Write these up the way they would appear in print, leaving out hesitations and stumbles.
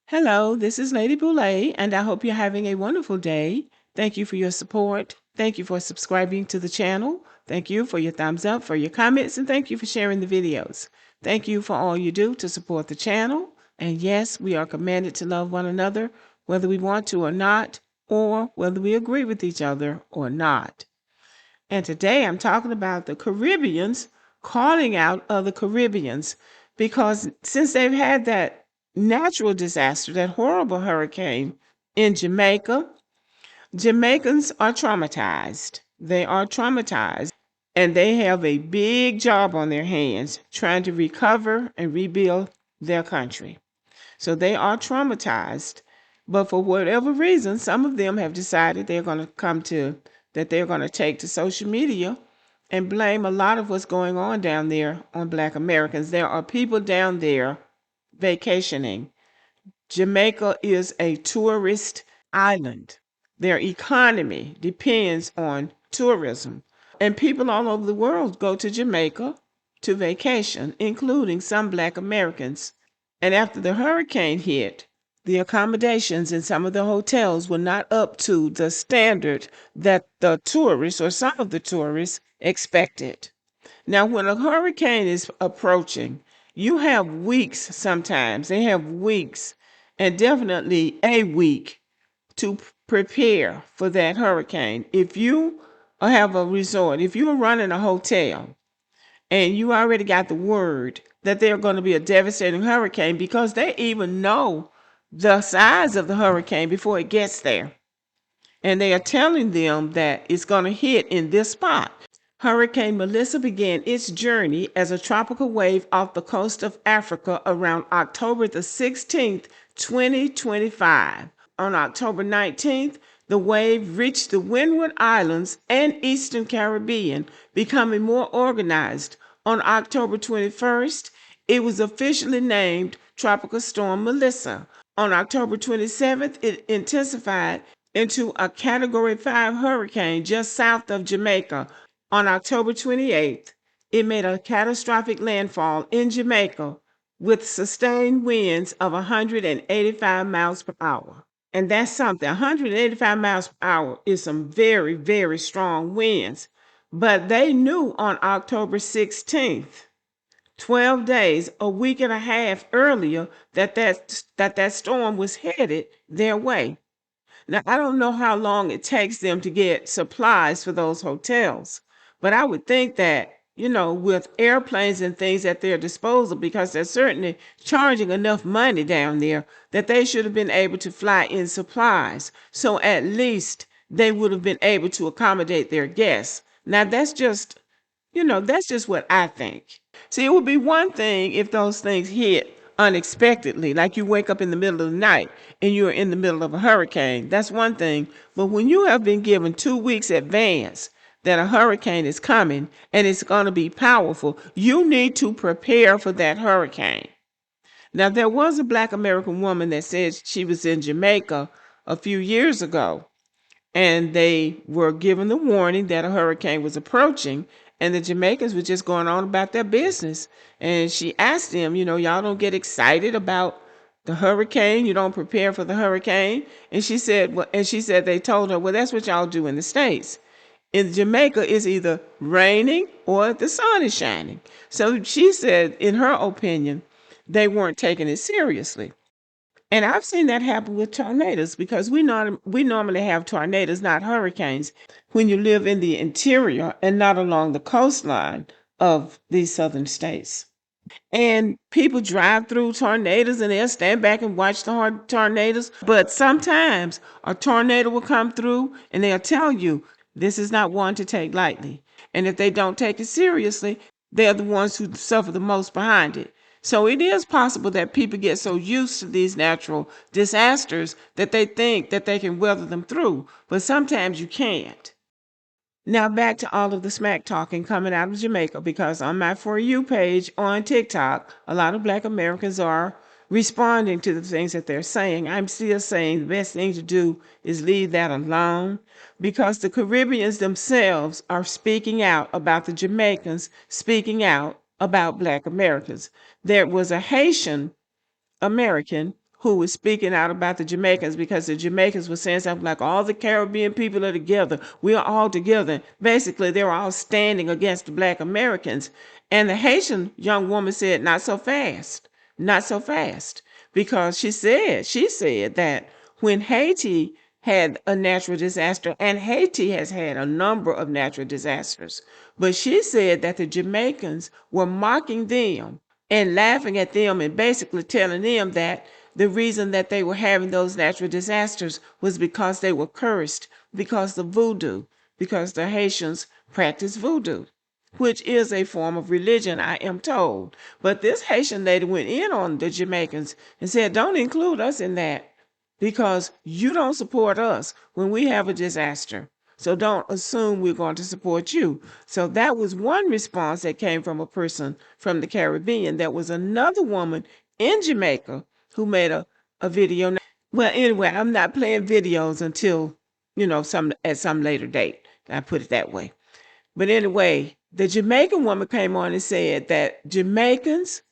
Hello, this is Lady Boulay, and I hope you're having a wonderful day. Thank you for your support. Thank you for subscribing to the channel. Thank you for your thumbs up, for your comments, and thank you for sharing the videos. Thank you for all you do to support the channel. And yes, we are commanded to love one another, whether we want to or not, or whether we agree with each other or not. And today I'm talking about the Caribbeans calling out other Caribbeans, because since they've had that natural disaster, that horrible hurricane in Jamaica, Jamaicans are traumatized. They are traumatized, and they have a big job on their hands trying to recover and rebuild their country. So they are traumatized, but for whatever reason, some of them have decided they're going to take to social media and blame a lot of what's going on down there on Black Americans. There are people down there vacationing. Jamaica is a tourist island. Their economy depends on tourism. And people all over the world go to Jamaica to vacation, including some Black Americans. And after the hurricane hit, the accommodations in some of the hotels were not up to the standard that the tourists or some of the tourists expected. Now, when a hurricane is approaching, you have weeks sometimes. They have weeks and definitely a week to prepare for that hurricane. If you have a resort, if you are running a hotel and you already got the word that there's going to be a devastating hurricane, because they even know the size of the hurricane before it gets there. And they are telling them that it's going to hit in this spot. Hurricane Melissa began its journey as a tropical wave off the coast of Africa around October the 16th, 2025. On October 19th, the wave reached the Windward Islands and Eastern Caribbean, becoming more organized. On October 21st, it was officially named Tropical Storm Melissa. On October 27th, it intensified into a Category 5 hurricane just south of Jamaica. On October 28th, it made a catastrophic landfall in Jamaica with sustained winds of 185 miles per hour. And that's something. 185 miles per hour is some very, very strong winds. But they knew on October 16th, 12 days, a week and a half earlier, that storm was headed their way. Now, I don't know how long it takes them to get supplies for those hotels, but I would think that, with airplanes and things at their disposal, because they're certainly charging enough money down there, that they should have been able to fly in supplies. So at least they would have been able to accommodate their guests. Now, that's just what I think. See, it would be one thing if those things hit unexpectedly, like you wake up in the middle of the night and you're in the middle of a hurricane. That's one thing. But when you have been given 2 weeks advance that a hurricane is coming and it's going to be powerful, you need to prepare for that hurricane. Now, there was a Black American woman that said she was in Jamaica a few years ago, and they were given the warning that a hurricane was approaching, and the Jamaicans were just going on about their business. And she asked them, y'all don't get excited about the hurricane, you don't prepare for the hurricane. And she said, they told her, well, that's what y'all do in the States. In Jamaica, it's either raining or the sun is shining. So she said, in her opinion, they weren't taking it seriously. And I've seen that happen with tornadoes, because we normally have tornadoes, not hurricanes, when you live in the interior and not along the coastline of these southern states. And people drive through tornadoes and they'll stand back and watch the hard tornadoes. But sometimes a tornado will come through and they'll tell you this is not one to take lightly. And if they don't take it seriously, they're the ones who suffer the most behind it. So it is possible that people get so used to these natural disasters that they think that they can weather them through. But sometimes you can't. Now back to all of the smack talking coming out of Jamaica, because on my For You page on TikTok, a lot of Black Americans are responding to the things that they're saying. I'm still saying the best thing to do is leave that alone, because the Caribbeans themselves are speaking out about the Jamaicans, speaking out about Black Americans. There was a Haitian American who was speaking out about the Jamaicans, because the Jamaicans were saying something like all the Caribbean people are together. We are all together. Basically, they were all standing against the Black Americans. And the Haitian young woman said, not so fast, not so fast. Because she said that when Haiti had a natural disaster, and Haiti has had a number of natural disasters, but she said that the Jamaicans were mocking them and laughing at them and basically telling them that the reason that they were having those natural disasters was because they were cursed, because of voodoo, because the Haitians practice voodoo, which is a form of religion, I am told. But this Haitian lady went in on the Jamaicans and said, don't include us in that, because you don't support us when we have a disaster. So don't assume we're going to support you. So that was one response that came from a person from the Caribbean. There was another woman in Jamaica who made a video. Well, anyway, I'm not playing videos until, at some later date. I put it that way. But anyway, the Jamaican woman came on and said that Jamaicans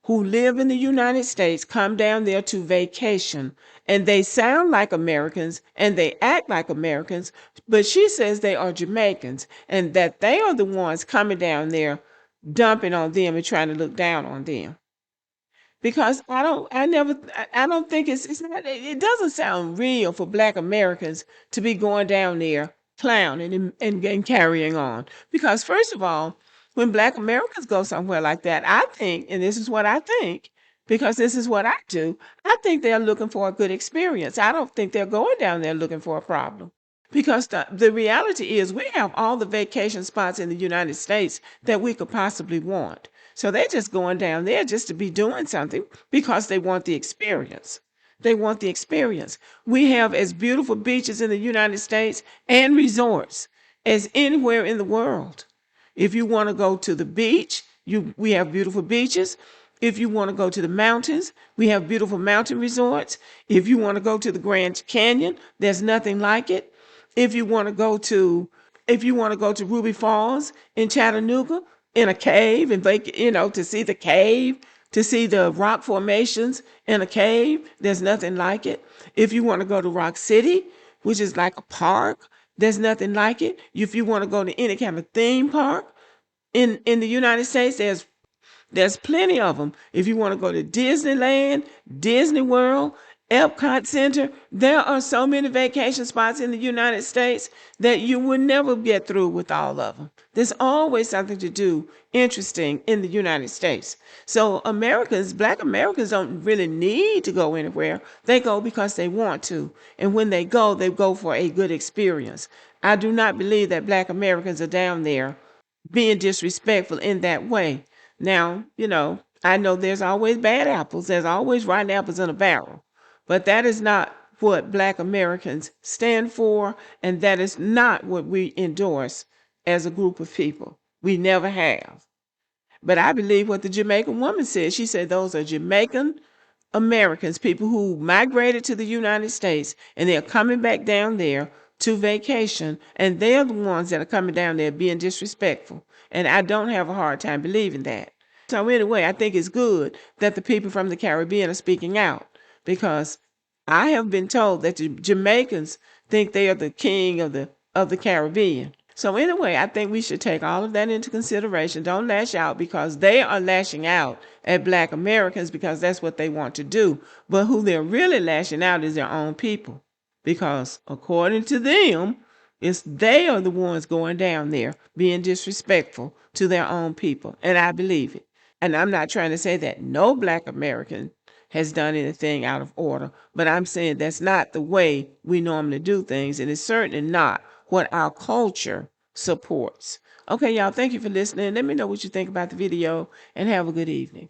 who live in the United States come down there to vacation, and they sound like Americans and they act like Americans, but she says they are Jamaicans and that they are the ones coming down there dumping on them and trying to look down on them. Because I don't think it's not, it doesn't sound real for Black Americans to be going down there clowning and carrying on. Because first of all, when Black Americans go somewhere like that, I think, and this is what I think, because this is what I do, I think they're looking for a good experience. I don't think they're going down there looking for a problem. Because the reality is we have all the vacation spots in the United States that we could possibly want. So they're just going down there just to be doing something because they want the experience. They want the experience. We have as beautiful beaches in the United States and resorts as anywhere in the world. If you want to go to the beach, we have beautiful beaches. If you want to go to the mountains, we have beautiful mountain resorts. If you want to go to the Grand Canyon, there's nothing like it. If you want to go to Ruby Falls in Chattanooga, in a cave, and to see the cave, to see the rock formations in a cave, there's nothing like it. If you want to go to Rock City, which is like a park, there's nothing like it. If you want to go to any kind of theme park in the United States, there's plenty of them. If you want to go to Disneyland, Disney World, Epcot Center, there are so many vacation spots in the United States that you will never get through with all of them. There's always something to do interesting in the United States. So Black Americans don't really need to go anywhere. They go because they want to. And when they go for a good experience. I do not believe that Black Americans are down there being disrespectful in that way. Now, I know there's always bad apples. There's always rotten apples in a barrel. But that is not what Black Americans stand for, and that is not what we endorse as a group of people. We never have. But I believe what the Jamaican woman said. She said those are Jamaican Americans, people who migrated to the United States, and they're coming back down there to vacation, and they're the ones that are coming down there being disrespectful. And I don't have a hard time believing that. So anyway, I think it's good that the people from the Caribbean are speaking out, because I have been told that the Jamaicans think they are the king of the Caribbean. So anyway, I think we should take all of that into consideration. Don't lash out, because they are lashing out at Black Americans because that's what they want to do. But who they're really lashing out is their own people, because according to them, they are the ones going down there being disrespectful to their own people. And I believe it. And I'm not trying to say that no Black American has done anything out of order, but I'm saying that's not the way we normally do things, and it's certainly not what our culture supports. Okay, y'all, thank you for listening. Let me know what you think about the video, and have a good evening.